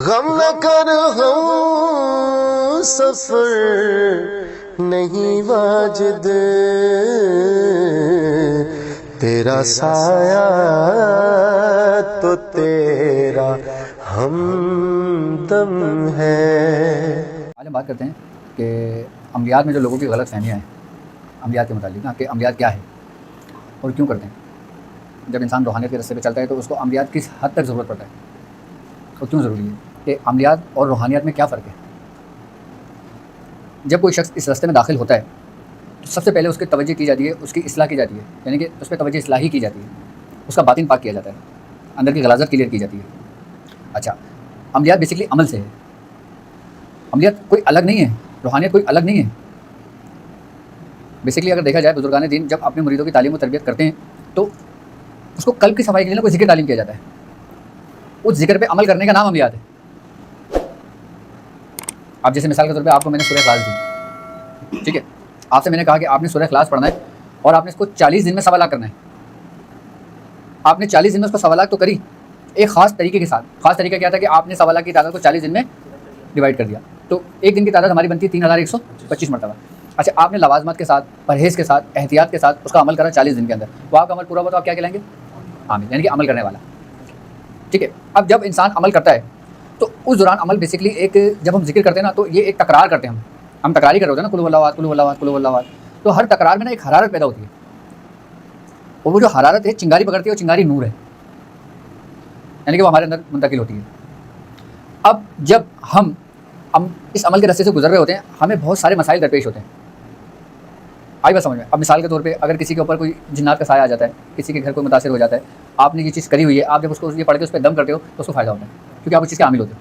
غم نہ کر ہم سفر نہیں واجد، تیرا سایہ تو تیرا ہمدم ہے۔ آج ہم بات کرتے ہیں کہ عملیات میں جو لوگوں کی غلط فہمیاں ہیں عملیات کے متعلق، کہ عملیات کیا ہے اور کیوں کرتے ہیں۔ جب انسان روحانیت کے راستے پہ چلتا ہے تو اس کو عملیات کس حد تک ضرورت پڑتا ہے اور کیوں ضروری ہے، کہ عملیات اور روحانیت میں کیا فرق ہے۔ جب کوئی شخص اس راستے میں داخل ہوتا ہے تو سب سے پہلے اس کی توجہ کی جاتی ہے، اس کی اصلاح کی جاتی ہے، یعنی کہ اس پہ توجہ اصلاحی کی جاتی ہے، اس کا باطن پاک کیا جاتا ہے، اندر کی غلاظت کلیئر کی جاتی ہے۔ اچھا، عملیات بیسکلی عمل سے ہے، عملیات کوئی الگ نہیں ہے، روحانیت کوئی الگ نہیں ہے۔ بیسکلی اگر دیکھا جائے بزرگان دین جب اپنے مریدوں کی تعلیم و تربیت کرتے ہیں تو اس کو قلب کی صفائی کے لیے کوئی ذکر تعلیم کیا جاتا ہے، اس ذکر پہ عمل کرنے کا نام عملیات ہے۔ اب جیسے مثال کے طور پہ آپ کو میں نے سورہ اخلاص دی، ٹھیک ہے، آپ سے میں نے کہا کہ آپ نے سورہ اخلاص پڑھنا ہے اور آپ نے اس کو 40 دن میں 1.25 لاکھ کرنا ہے۔ آپ نے 40 دن میں اس کو 1.25 لاکھ تو کری ایک خاص طریقے کے ساتھ۔ خاص طریقہ کیا تھا کہ آپ نے 1.25 لاکھ کی تعداد کو 40 دن میں ڈیوائڈ کر دیا، تو ایک دن کی تعداد ہماری بنتی ہے 3125 مرتبہ۔ اچھا، آپ نے لوازمات کے ساتھ، پرہیز کے ساتھ، احتیاط کے ساتھ اس کا عمل کرا 40 دن کے اندر، وہ آپ کا عمل پورا ہوا تو آپ کیا کہلائیں گے؟ عامل، یعنی کہ عمل کرنے والا، ٹھیک ہے۔ اب جب انسان عمل کرتا ہے تو اس دوران عمل بیسکلی ایک، جب ہم ذکر کرتے ہیں نا تو یہ ایک تکرار کرتے ہیں، ہم تکرار ہی کر رہے ہوتے ہیں نا، قل هو اللہ احد قل هو اللہ احد قل هو اللہ احد، تو ہر تکرار میں نا ایک حرارت پیدا ہوتی ہے، اور وہ جو حرارت ہے چنگاری پکڑتی ہے، وہ چنگاری نور ہے، یعنی کہ وہ ہمارے اندر منتقل ہوتی ہے۔ اب جب ہم اس عمل کے راستے سے گزر رہے ہوتے ہیں ہمیں بہت سارے مسائل درپیش ہوتے ہیں، آئی بات سمجھ میں۔ اب مثال کے طور پہ اگر کسی کے اوپر کوئی جنات کا سایہ آ جاتا ہے، کسی کے گھر کوئی متاثر ہو جاتا ہے، آپ نے یہ چیز کری ہوئی ہے، آپ جب اس کو یہ پڑھ کے اس پہ دم کرتے ہو تو اس کو فائدہ ہوتا ہے، کیونکہ آپ اس چیز کے عامل ہوتے ہو۔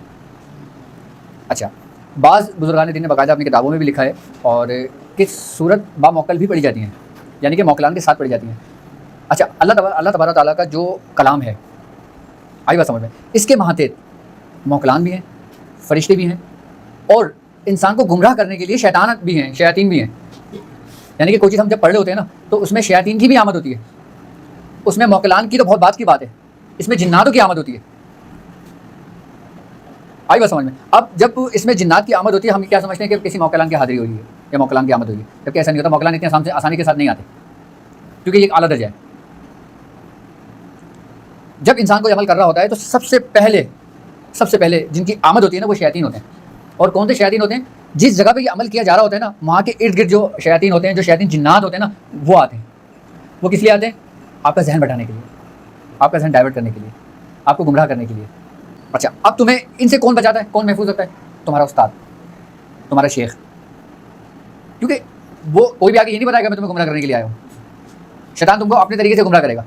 اچھا، بعض بزرگان دین نے باقاعدہ اپنی کتابوں میں بھی لکھا ہے اور کس صورت با موکل بھی پڑھی جاتی ہیں، یعنی کہ موکلان کے ساتھ پڑھی جاتی ہیں۔ اچھا، اللہ تبارک تعالیٰ کا جو کلام ہے، آئی بات سمجھ میں، اس کے ماتحت موکلان بھی ہیں، فرشتے بھی ہیں، اور انسان کو گمراہ کرنے کے لیے شیطان بھی ہیں، شیاطین بھی ہیں، یعنی کہ کوئی چیز ہم جب پڑھ رہے ہوتے ہیں نا تو اس میں شیاطین کی بھی آمد ہوتی ہے، اس میں موکلان کی تو بہت بات کی بات ہے، اس میں جناتوں کی آمد ہوتی ہے، آئی بات سمجھ میں۔ اب جب اس میں جنات کی آمد ہوتی ہے ہم کیا سمجھتے ہیں کہ کسی موکلان کی حاضری ہوئی ہے یا موکلان کی آمد ہوئی ہے، جبکہ ایسا نہیں ہوتا، موکلان اتنے آسانی کے ساتھ نہیں آتے، کیونکہ یہ ایک اعلیٰ درجہ ہے۔ جب انسان کو عمل کر رہا ہوتا ہے تو سب سے پہلے جن کی آمد ہوتی ہے نا وہ شیاطین ہوتے ہیں، اور کون سے شیاطین ہوتے ہیں؟ جس جگہ پہ یہ عمل کیا جا رہا ہوتا ہے نا وہاں کے ارد گرد جو شیاطین ہوتے ہیں، جو شیاطین جنات ہوتے ہیں نا، وہ آتے ہیں۔ وہ کس لیے آتے ہیں؟ آپ کا ذہن بٹھانے کے لیے، آپ کا ذہن ڈائیورٹ کرنے کے لیے، آپ کو گمراہ کرنے کے لیے۔ اچھا، اب تمہیں ان سے کون بچاتا ہے، کون محفوظ رکھتا ہے؟ تمہارا استاد، تمہارا شیخ، کیونکہ وہ کوئی بھی آگے یہ نہیں بتائے گا میں تمہیں گمراہ کرنے کے لیے آیا ہوں۔ شیطان تم کو اپنے طریقے سے گمراہ کرے گا،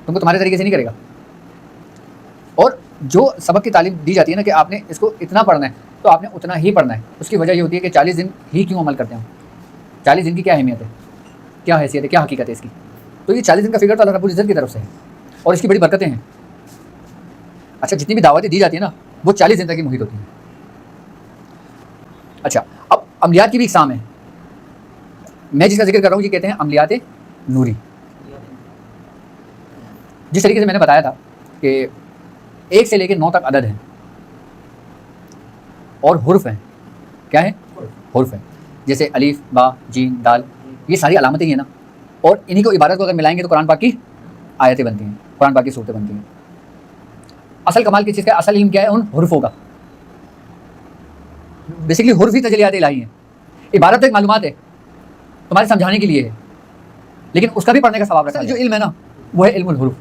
تم کو تمہارے طریقے سے نہیں کرے گا۔ اور جو سبق کی تعلیم دی جاتی ہے نا کہ آپ نے اس کو اتنا پڑھنا ہے تو آپ نے اتنا ہی پڑھنا ہے، اس کی وجہ یہ ہوتی ہے کہ 40 دن ہی کیوں عمل کرتے ہیں، 40 دن کی کیا اہمیت ہے، کیا حیثیت ہے، کیا حقیقت ہے اس کی۔ تو یہ 40 دن کا فگر تو اللہ رب العزت کی طرف سے ہے اور اس کی بڑی برکتیں ہیں۔ اچھا، جتنی بھی دعوتیں دی جاتی ہیں نا وہ 40 دن تک کی محیط ہوتی ہیں۔ اچھا، اب عملیات کی بھی اقسام ہے، میں جس کا ذکر کر رہا ہوں یہ کہتے ہیں عملیات نوری۔ جس طریقے سے میں نے بتایا تھا کہ 1 سے لے کے 9 تک عدد ہیں اور حرف ہیں، کیا ہے؟ حرف ہیں، جیسے الف، با، جیم، دال، یہ ساری علامتیں ہی ہیں نا، اور انہی کو عبارت کو اگر ملائیں گے تو قرآن پاک کی آیتیں بنتی ہیں، قرآن پاک کی صورتیں بنتی ہیں۔ اصل کمال کی چیز کا اصل علم کیا ہے؟ ان حرفوں کا۔ بیسکلی حرف ہی تجلیات الہی ہیں، عبارت تو ایک معلومات ہے تمہارے سمجھانے کے لیے ہے، لیکن اس کا بھی پڑھنے کا ثواب رکھا ہے۔ جو علم ہے نا وہ ہے علم الحروف۔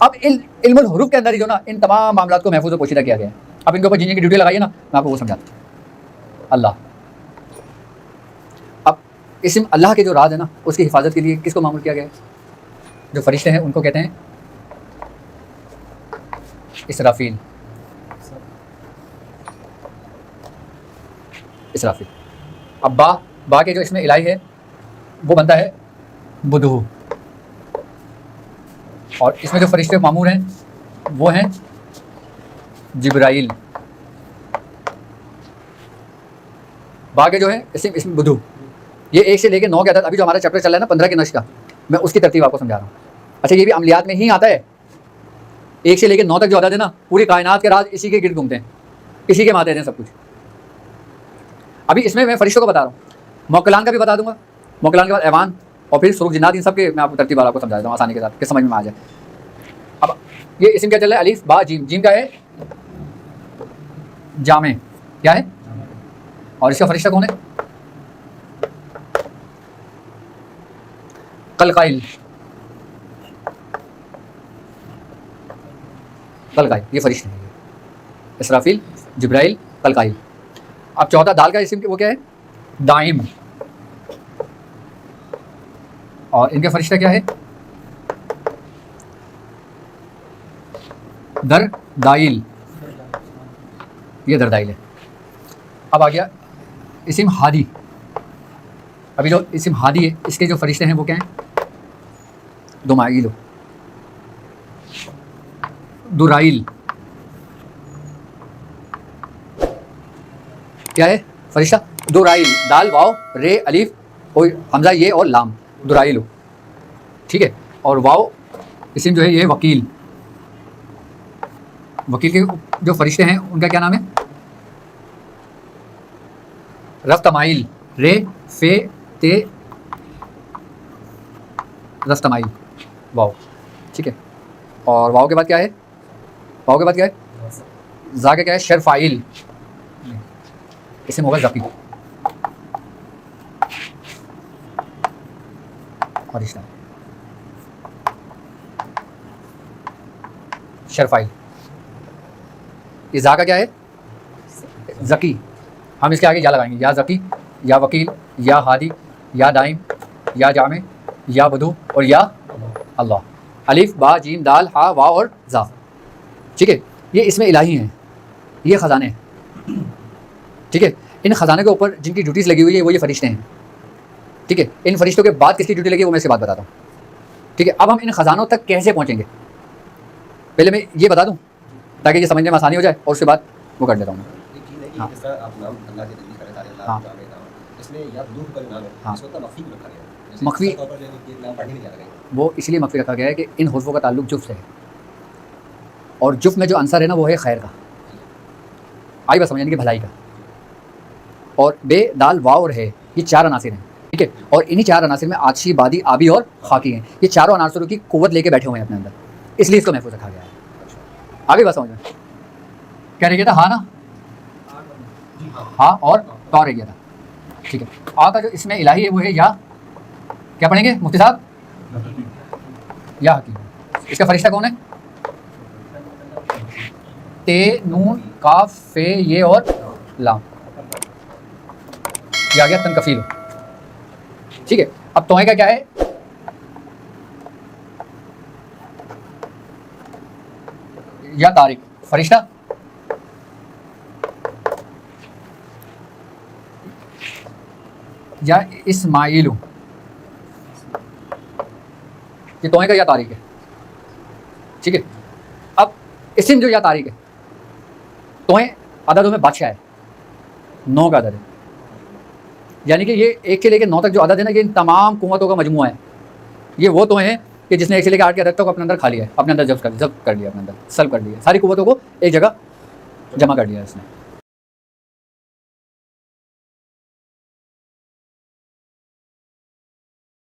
اب علم الحروف کے اندر ہی جو نا ان تمام معاملات کو محفوظ و پوشیدہ کیا گیا ہے۔ اب ان کے اوپر جن کی ڈیوٹی لگائیے نا میں آپ کو وہ سمجھاتا ہوں۔ اللہ، اب اسم اللہ کے جو راز ہے نا اس کی حفاظت کے لیے کس کو معمول کیا گیا ہے؟ جو فرشتے ہیں ان کو کہتے ہیں اسرافیل۔ اسرافیل۔ اب با کے جو اسم الہی ہے وہ بنتا ہے بدھو، اور اس میں جو فرشتے معمور ہیں وہ ہیں جبرائیل۔ با کے جو ہے اسم بدھو، یہ 1 سے لے کے 9 کے عدد، ابھی جو ہمارا چیپٹر چل رہا ہے نا 15 کے نشر کا، میں اس کی ترتیب آپ کو سمجھا رہا ہوں۔ اچھا، یہ بھی عملیات میں ہی آتا ہے، 1 سے لے کے 9 تک جو عدد ہے نا پوری کائنات کے راز اسی کے گرد گھومتے ہیں، اسی کے ماتحت ہیں سب کچھ. ابھی اس میں فرشتوں کو بتا رہا ہوں, موکلان کا بھی بتا دوں گا, موکلان کے بعد ایوان, اور پھر سروق جنات, ان سب کے میں آپ کو ترتیب والا کو سمجھا دیتا ہوں آسانی کے ساتھ کہ سمجھ میں آ جائے. اب یہ اسم کیا چل رہا ہے؟ الف با جیم. جیم کیا ہے؟ جامع. کیا ہے؟ اور اس کا فرشتہ کون ہے؟ قلقائل. قلقائل یہ فرشتے ہیں, اسرافیل, جبرائیل, قلقائل. اب چوتھا دال کا اسم وہ کیا ہے؟ دائم. اور ان کا فرشتہ کیا ہے؟ دردائل. یہ دردائل ہے. اب آ گیا اسم ہادی. ابھی جو اسم ہادی ہے اس کے جو فرشتے ہیں وہ کیا ہیں؟ دمائل, درائل. کیا ہے فرشتہ؟ درائل. دال واو رے الف اور حمزہ یہ اور لام, درائل. ٹھیک ہے. اور واو اسم جو ہے یہ وکیل. وکیل کے جو فرشتے ہیں ان کا کیا نام ہے؟ رفتمائل. رے فے تے رفتمائل واو. ٹھیک ہے. اور واو کے بعد کیا ہے؟ واو کے بعد کیا ہے؟ زا کا کیا ہے؟ شرفائل. اسم ہوگا ذکی. فرشتہ شرفائل. یہ زا کا کیا ہے؟ ذکی. ہم اس کے آگے یا لگائیں گے, یا ذکی, یا وکیل, یا ہادی, یا دائم, یا جامع, یا بدو اور یا اللہ. الف با جیم دال ہا وا اور زا. ٹھیک ہے. یہ اس میں الہی ہیں, یہ خزانے ہیں. ٹھیک ہے. ان خزانے کے اوپر جن کی ڈیوٹیز لگی ہوئی ہے وہ یہ فرشتے ہیں. ٹھیک ہے. ان فرشتوں کے بعد کس کی ڈیوٹی لگی ہے وہ میں اس کے بعد بتاتا ہوں. ٹھیک ہے. اب ہم ان خزانوں تک کیسے پہنچیں گے پہلے میں یہ بتا دوں تاکہ یہ سمجھنے میں آسانی ہو جائے, اور اس کے بعد وہ کر دیتا ہوں. مخفی وہ اس لیے مخفی رکھا گیا ہے کہ ان حروفوں کا تعلق جف سے ہے, اور جف میں جو عنصر ہے نا وہ ہے خیر کا, آئی بس سمجھ یعنی کہ بھلائی کا. اور بے دال واو اور ہے یہ چار عناصر ہیں. ٹھیک ہے. اور انہی چار عناصر میں آتشی, بادی, آبی اور خاکی ہیں. یہ چاروں عناصروں کی قوت لے کے بیٹھے ہوئے ہیں اپنے اندر, اس لیے اس کو محفوظ رکھا گیا ہے. آگے بس سمجھ میں کیا رہ گیا تھا؟ ہاں نا, ہاں اور تو رہ گیا تھا. ٹھیک ہے. آ کا جو اس میں الہی ہے وہ ہے یا, کیا پڑھیں گے مفتی صاحب؟ یا حکیم. اس کا فرشتہ کون ہے؟ تے نون کاف فے یہ اور لام. یہ آ گیا تنکفیل. ٹھیک ہے. اب توئے کا کیا ہے؟ یا طارق. فرشتہ یا اسماعیل. یہ توئے کا یا طارق ہے. ٹھیک ہے. اب اسم جو یا طارق ہے, توئے عددوں میں بادشاہ ہے, 9 کا عدد ہے. یعنی کہ یہ 1 سے لے کے 9 تک جو عدد ہے نا, یہ ان تمام قوتوں کا مجموعہ ہے. یہ وہ توئے ہیں کہ جس نے 1 سے لے کے 8 کے عدد تک اپنے اندر کھا لیا ہے, اپنے اندر جب کر لیا, اپنے اندر سلب کر لیا, ساری قوتوں کو ایک جگہ جمع کر لیا ہے اس نے.